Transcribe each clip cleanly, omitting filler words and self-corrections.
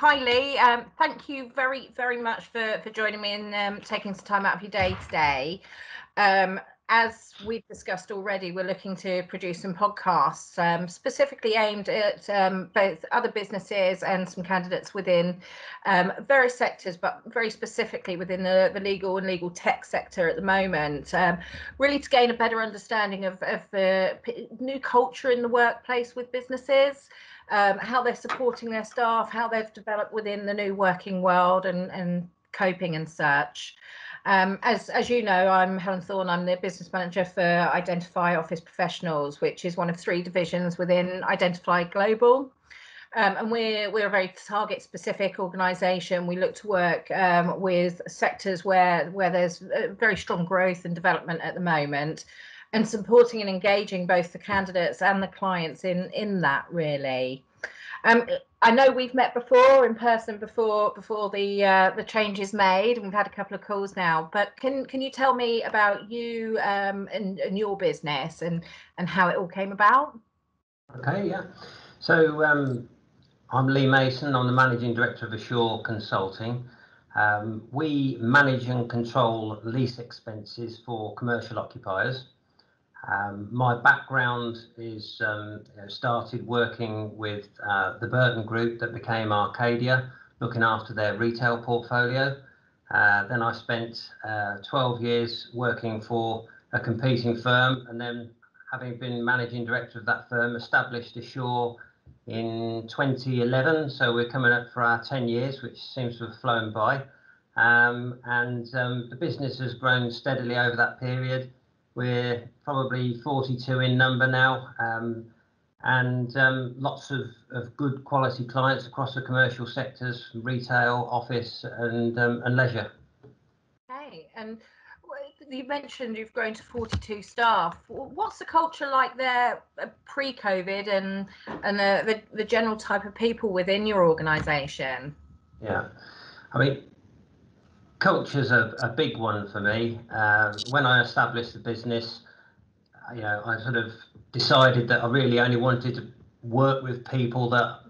Hi Lee, thank you very much for joining me and taking some time out of your day today. As we've discussed already, we're looking to produce some podcasts specifically aimed at both other businesses and some candidates within various sectors, but very specifically within the legal and legal tech sector at the moment, really to gain a better understanding of the new culture in the workplace with businesses. How they're supporting their staff, how they've developed within the new working world and coping and such. As you know, I'm Helen Thorne. I'm the business manager for Identifi Office Professionals, which is one of 3 divisions within Identifi Global. And we're a very target specific organisation. We look to work with sectors where there's very strong growth and development at the moment, and supporting and engaging both the candidates and the clients in that really. I know we've met before in person before the changes made, and we've had a couple of calls now. But can you tell me about you and your business and how it all came about? Okay, yeah. So I'm Lee Mason. I'm the managing director of Assure Consulting. We manage and control lease expenses for commercial occupiers. My background is started working with the Burton Group that became Arcadia, looking after their retail portfolio. Then I spent 12 years working for a competing firm, and then having been managing director of that firm, established Assure in 2011. So we're coming up for our 10 years, which seems to have flown by. The business has grown steadily over that period. We're probably 42 in number now, and lots of good quality clients across the commercial sectors, retail, office, and leisure. Okay, and you mentioned you've grown to 42 staff. What's the culture like there pre-COVID, and the general type of people within your organisation? Yeah, I mean, culture's a big one for me. When I established the business, I sort of decided that I really only wanted to work with people that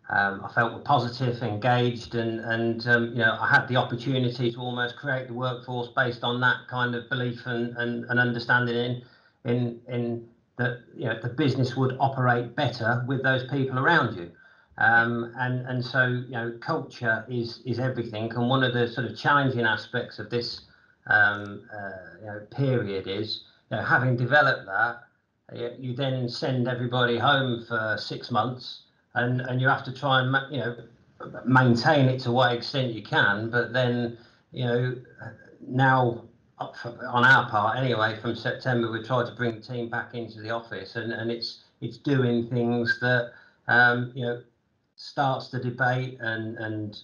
I felt were positive, engaged, and I had the opportunity to almost create the workforce based on that kind of belief and understanding in that the business would operate better with those people around you. So culture is everything, and one of the sort of challenging aspects of this period is having developed that, you then send everybody home for 6 months, and you have to try and maintain it to what extent you can. But then now, on our part anyway, from September we try to bring the team back into the office, and it's doing things that starts the debate and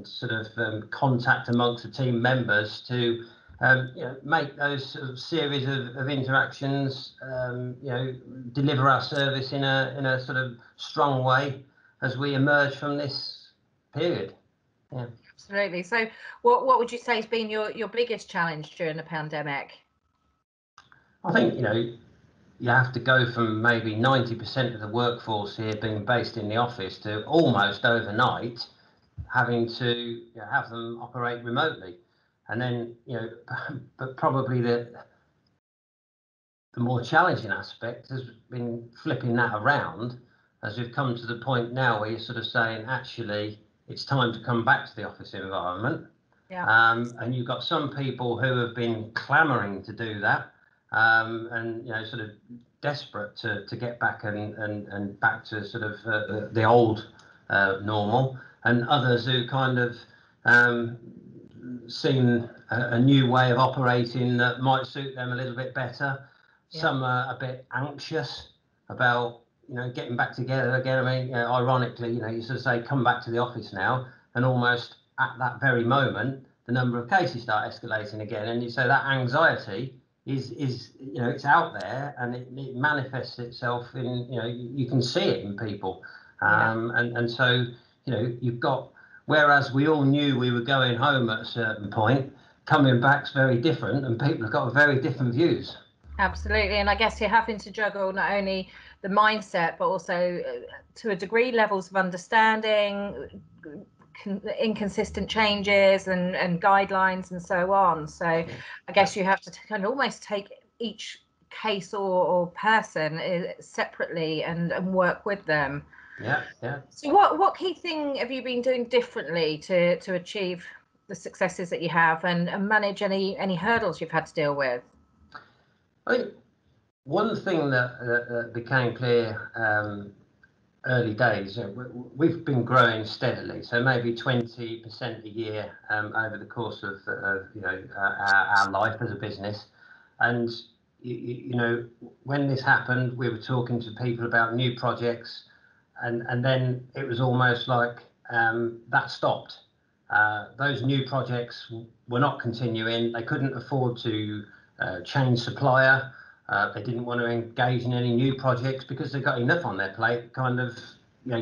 sort of contact amongst the team members to make those sort of series of interactions, deliver our service in a sort of strong way as we emerge from this period. Yeah. Absolutely. So what would you say has been your biggest challenge during the pandemic? I think you have to go from maybe 90% of the workforce here being based in the office to almost overnight having to have them operate remotely. And then, but probably the more challenging aspect has been flipping that around as we've come to the point now where you're sort of saying, actually, it's time to come back to the office environment. Yeah. And you've got some people who have been clamoring to do that, and sort of desperate to get back and back to sort of the old normal, and others who kind of seen a new way of operating that might suit them a little bit better. Yeah. Some are a bit anxious about getting back together again. I mean, ironically, you sort of say come back to the office now, and almost at that very moment the number of cases start escalating again, and you say that anxiety is it's out there, and it manifests itself in you can see it in people. And so you've got, whereas we all knew we were going home at a certain point, coming back's very different, and people have got very different views. Absolutely, and I guess you're having to juggle not only mindset, but also to a degree levels of understanding, inconsistent changes and guidelines and so on. So I guess you have to kind of almost take each case or person separately and work with them. Yeah. So what key thing have you been doing differently to achieve the successes that you have and manage any hurdles you've had to deal with? I think one thing that became clear early days, we've been growing steadily, so maybe 20% a year over the course of our life as a business. And when this happened, we were talking to people about new projects, and then it was almost like that stopped. Those new projects were not continuing. They couldn't afford to change supplier. They didn't want to engage in any new projects because they got enough on their plate, kind of,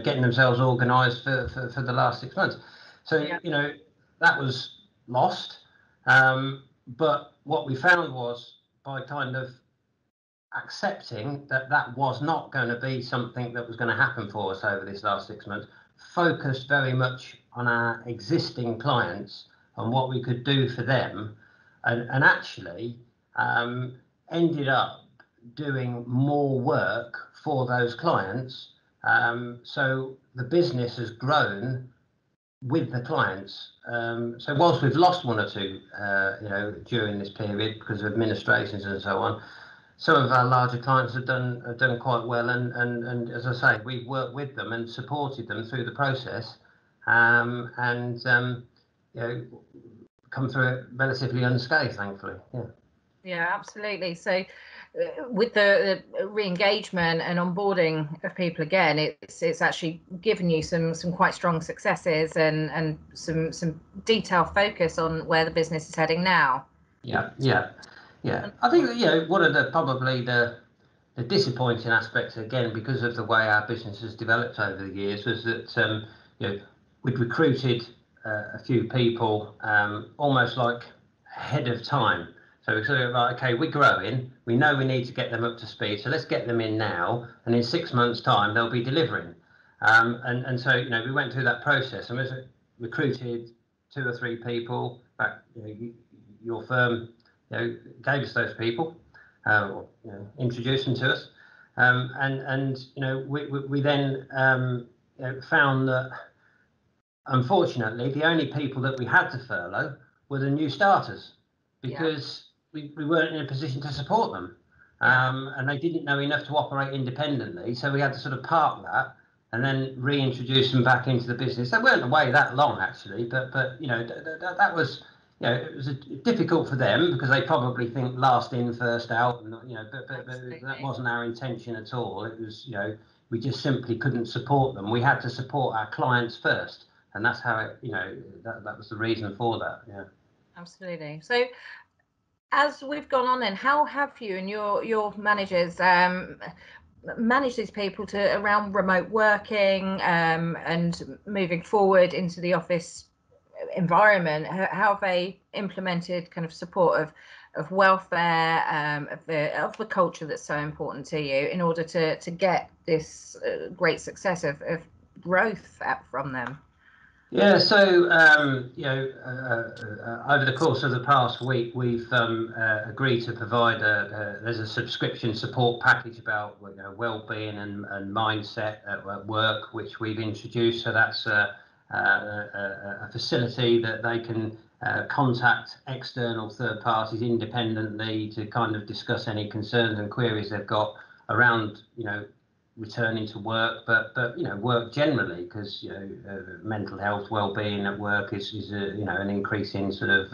getting themselves organised for the last 6 months. So, that was lost. But what we found was, by kind of accepting that was not going to be something that was going to happen for us over this last 6 months, focused very much on our existing clients and what we could do for them, and actually ended up doing more work for those clients. So the business has grown with the clients. So whilst we've lost one or two, during this period because of administrations and so on, some of our larger clients have done quite well, and as I say, we've worked with them and supported them through the process, and come through it relatively unscathed, thankfully. Yeah, absolutely. So with the re-engagement and onboarding of people again, it's actually given you some quite strong successes and some detailed focus on where the business is heading now. Yeah. I think that, one of the disappointing aspects, again, because of the way our business has developed over the years, was that we'd recruited a few people almost like ahead of time. So we're sort of like, okay, we're growing, we know we need to get them up to speed, so let's get them in now, and in 6 months' time they'll be delivering. And so we went through that process, and we recruited 2 or 3 people. In fact, your firm gave us those people, introduced them to us, and we then found that, unfortunately, the only people that we had to furlough were the new starters, because we weren't in a position to support them, and they didn't know enough to operate independently, so we had to sort of park that and then reintroduce them back into the business. They weren't away that long, actually, but that was, it was difficult for them because they probably think last in, first out, and but that wasn't our intention at all. It was, we just simply couldn't support them. We had to support our clients first, and that's how it, that was the reason for that. Yeah, absolutely. So as we've gone on, then, how have you and your managers manage these people to around remote working and moving forward into the office environment? How have they implemented kind of support of welfare, of the culture that's so important to you, in order to get this great success of growth from them? Yeah, so over the course of the past week, we've agreed to provide there's a subscription support package about well-being and mindset at work, which we've introduced. So that's a facility that they can contact external third parties independently to kind of discuss any concerns and queries they've got around returning to work, but work generally, because mental health, well-being at work is an increasing sort of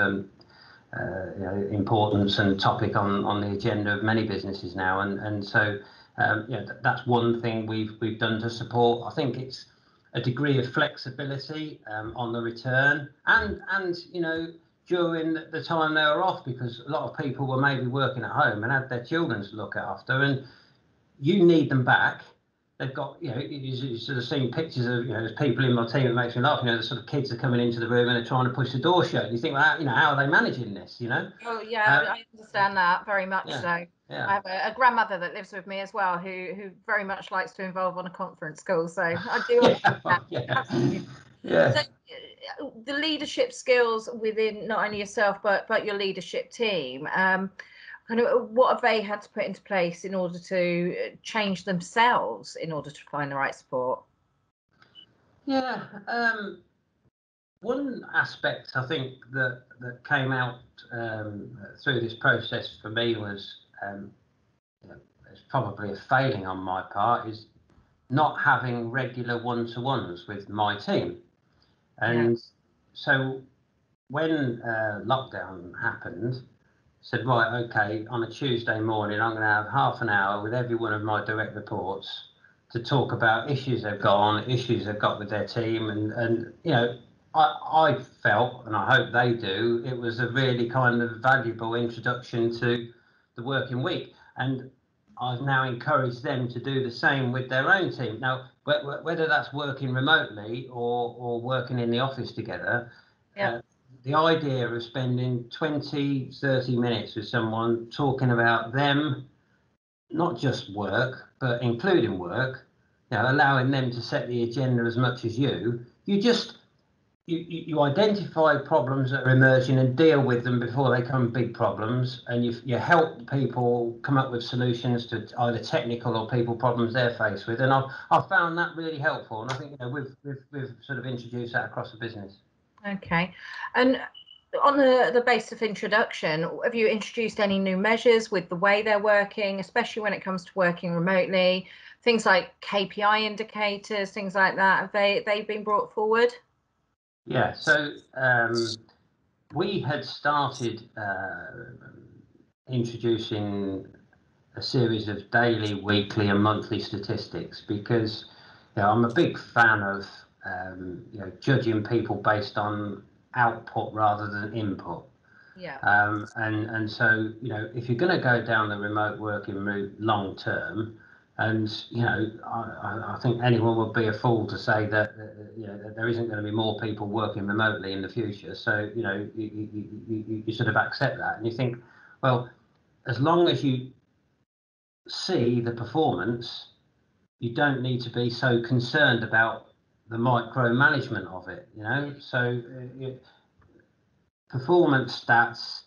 importance and topic on the agenda of many businesses now, and so that's one thing we've done to support. I think it's a degree of flexibility on the return, and during the time they were off, because a lot of people were maybe working at home and had their children to look after, and you need them back, they've got, you sort of seen pictures of, there's people in my team that makes me laugh. The sort of kids are coming into the room and they're trying to push the door shut. And you think, well, how are they managing this? Oh yeah, I understand that very much. Yeah, So yeah. I have a grandmother that lives with me as well, who very much likes to involve on a conference call. So I do understand that. Absolutely. Yeah. So the leadership skills within not only yourself but your leadership team, kind of what have they had to put into place in order to change themselves in order to find the right support? Yeah, one aspect I think that came out through this process for me was, it's probably a failing on my part, is not having regular one-to-ones with my team. And so when lockdown happened, said, right, okay, on a Tuesday morning, I'm going to have half an hour with every one of my direct reports to talk about issues they've got on, issues they've got with their team. And I felt, and I hope they do, it was a really kind of valuable introduction to the working week. And I've now encouraged them to do the same with their own team. Now, whether that's working remotely or working in the office together, the idea of spending 20, 30 minutes with someone talking about them, not just work, but including work, allowing them to set the agenda as much as you identify problems that are emerging and deal with them before they become big problems, and you help people come up with solutions to either technical or people problems they're faced with. And I've found that really helpful, and I think we've sort of introduced that across the business. Okay, and on the basis of introduction, have you introduced any new measures with the way they're working, especially when it comes to working remotely? Things like KPI indicators, things like that. Have they been brought forward? Yeah, so we had started introducing a series of daily, weekly, and monthly statistics because I'm a big fan of judging people based on output rather than input. Yeah. And so if you're going to go down the remote working route long term, and I think anyone would be a fool to say that that there isn't going to be more people working remotely in the future. So you sort of accept that, and you think, well, as long as you see the performance, you don't need to be so concerned about the micromanagement of it. So performance stats.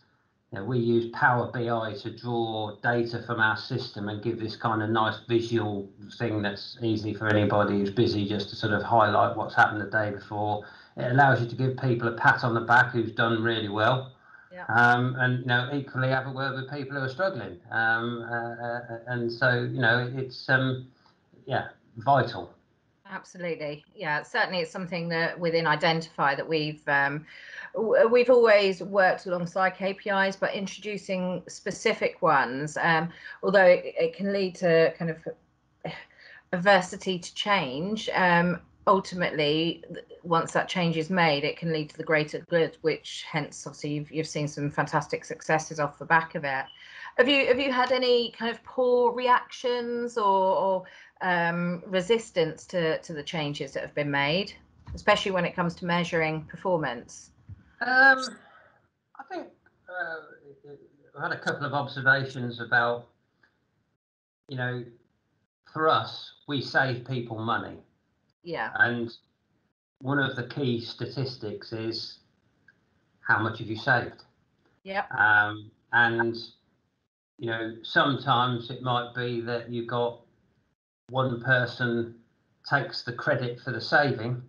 We use Power BI to draw data from our system and give this kind of nice visual thing that's easy for anybody who's busy just to sort of highlight what's happened the day before. It allows you to give people a pat on the back who's done really well. Yeah. And equally have a word with people who are struggling. And so it's vital. Absolutely. Yeah, certainly it's something that within Identifi that we've always worked alongside KPIs, but introducing specific ones, although it can lead to kind of adversity to change, ultimately, once that change is made, it can lead to the greater good, which hence obviously you've seen some fantastic successes off the back of it. Have you had any kind of poor reactions or resistance to the changes that have been made, especially when it comes to measuring performance? I think I had a couple of observations about, for us, we save people money. Yeah. And one of the key statistics is how much have you saved? Yeah. And sometimes it might be that you've got one person takes the credit for the saving,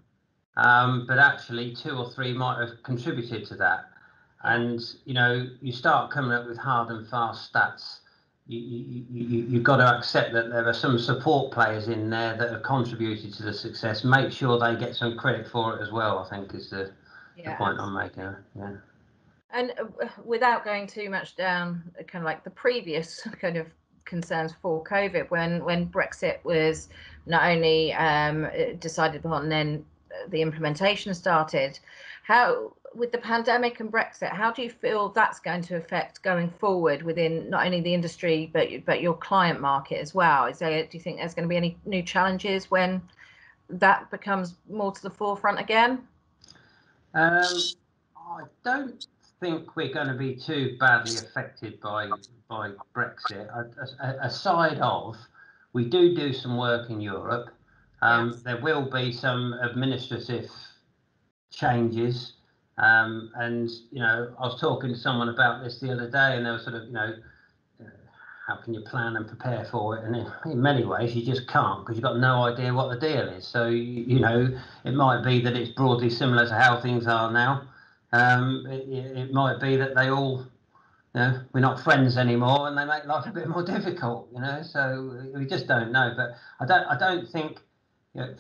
but actually 2 or 3 might have contributed to that. And you start coming up with hard and fast stats. You've got to accept that there are some support players in there that have contributed to the success. Make sure they get some credit for it as well, I think is the point I'm making. Yeah. And without going too much down kind of like the previous kind of concerns for COVID, when Brexit was not only decided upon, then the implementation started. How, with the pandemic and Brexit, how do you feel that's going to affect going forward within not only the industry but your client market as well? Do you think there's going to be any new challenges when that becomes more to the forefront again? I don't think we're going to be too badly affected by Brexit. Aside of, we do some work in Europe. Yes. There will be some administrative changes. And I was talking to someone about this the other day, and they were sort of, how can you plan and prepare for it? And in many ways, you just can't, because you've got no idea what the deal is. So, it might be that it's broadly similar to how things are now. It might be that they all, we're not friends anymore, and they make life a bit more difficult. So we just don't know. But I don't think,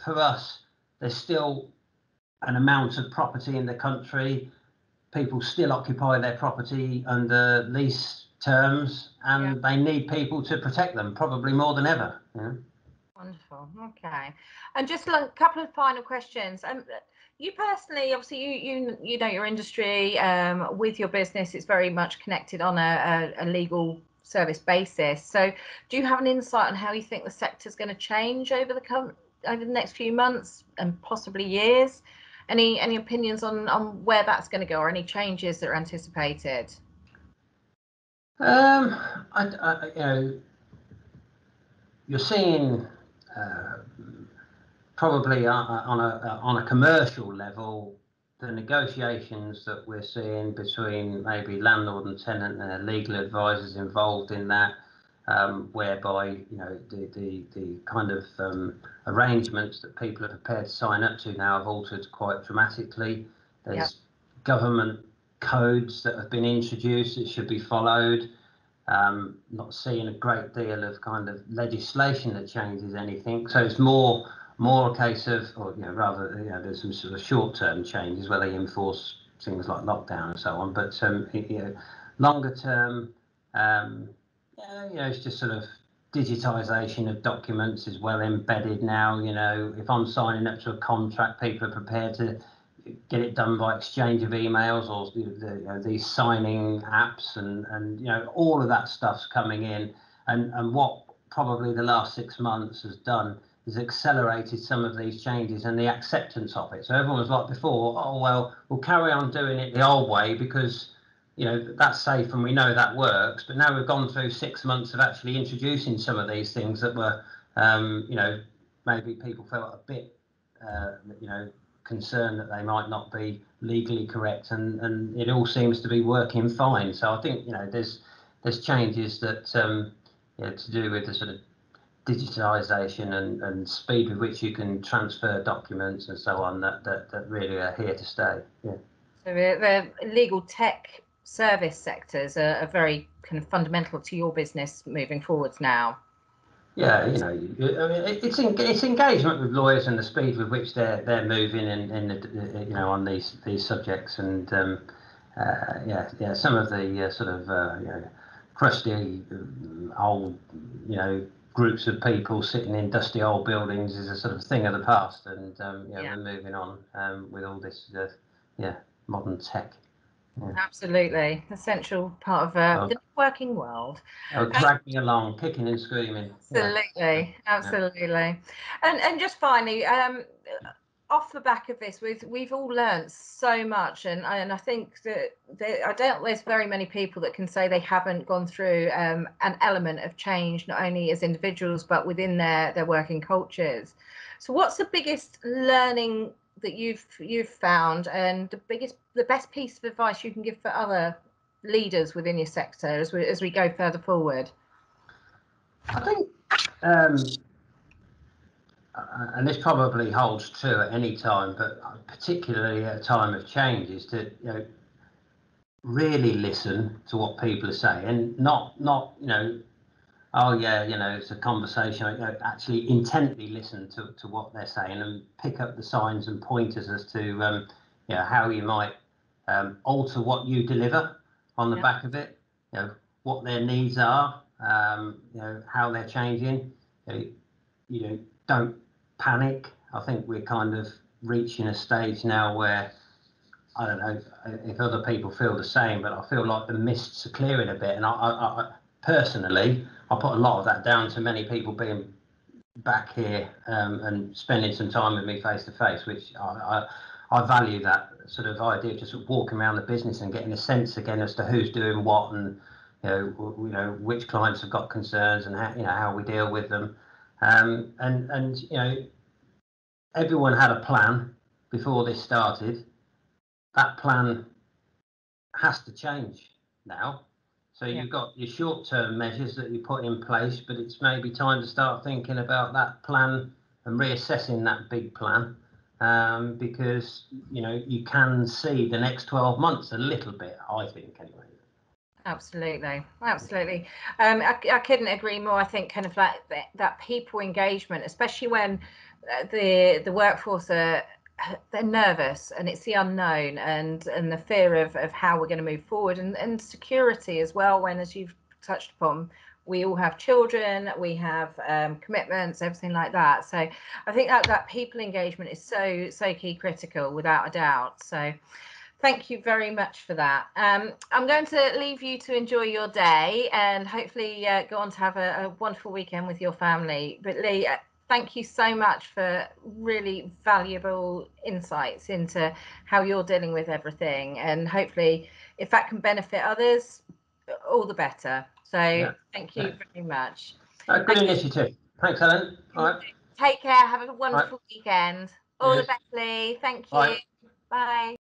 for us, there's still an amount of property in the country. People still occupy their property under lease terms, and they need people to protect them, probably more than ever. Wonderful. Okay. And just a couple of final questions. You personally, obviously, you know your industry. With your business, it's very much connected on a legal service basis. So, do you have an insight on how you think the sector is going to change over the next few months and possibly years? Any opinions on where that's going to go, or any changes that are anticipated? You're seeing probably on a commercial level, the negotiations that we're seeing between maybe landlord and tenant and their legal advisors involved in that, whereby the kind of arrangements that people are prepared to sign up to now have altered quite dramatically. There's government codes that have been introduced that should be followed. Not seeing a great deal of kind of legislation that changes anything. So it's more a case of, or rather, there's some sort of short-term changes where they enforce things like lockdown and so on. But longer term, it's just sort of digitisation of documents is well embedded now. If I'm signing up to a contract, people are prepared to get it done by exchange of emails or these signing apps, and all of that stuff's coming in. And what probably the last 6 months has done is accelerated some of these changes and the acceptance of it. So everyone was like before, oh well, we'll carry on doing it the old way because that's safe and we know that works. But now we've gone through 6 months of actually introducing some of these things that were maybe people felt a bit concerned that they might not be legally correct, and it all seems to be working fine. So I think there's changes that to do with the sort of digitalisation and speed with which you can transfer documents and so on that really are here to stay. Yeah. So the legal tech service sectors are very kind of fundamental to your business moving forwards now. Yeah, it's engagement with lawyers and the speed with which they're moving in on these subjects, and some of the sort of crusty old groups of people sitting in dusty old buildings is a sort of thing of the past, and we're moving on with all this modern tech. Yeah. Absolutely, essential part of the working world. Drag me along, kicking and screaming. Absolutely, absolutely. And just finally, off the back of this, we've all learned so much, and I think that I don't. There's very many people that can say they haven't gone through an element of change, not only as individuals but within their working cultures. So, what's the biggest learning that you've found, and the best piece of advice you can give for other leaders within your sector as we go further forward? I think, and this probably holds true at any time, but particularly at a time of change, is to really listen to what people are saying, and not oh yeah, it's a conversation. Actually intently listen to what they're saying and pick up the signs and pointers as to how you might alter what you deliver on the back of it. What their needs are, how they're changing. Don't panic. I think we're kind of reaching a stage now where, I don't know if other people feel the same, but I feel like the mists are clearing a bit. And I personally, I put a lot of that down to many people being back here and spending some time with me face to face, which I value that sort of idea of just walking around the business and getting a sense again as to who's doing what, and you know which clients have got concerns and how we deal with them, and everyone had a plan before this started. That plan has to change now. So you've got your short-term measures that you put in place, but it's maybe time to start thinking about that plan and reassessing that big plan, because you can see the next 12 months a little bit, I think, anyway. Absolutely. I couldn't agree more. I think kind of like that people engagement, especially when the workforce they're nervous, and it's the unknown and the fear of how we're going to move forward, and security as well, when, as you've touched upon, we all have children, we have commitments, everything like that. So I think that people engagement is so key critical, without a doubt. So thank you very much for that. I'm going to leave you to enjoy your day and hopefully go on to have a wonderful weekend with your family. But Lee, thank you so much for really valuable insights into how you're dealing with everything. And hopefully, if that can benefit others, all the better. So thank you very much. Good initiative. Thanks, Helen. All right. Take care. Have a wonderful weekend. All the best, Lee. Thank you. Bye. Bye.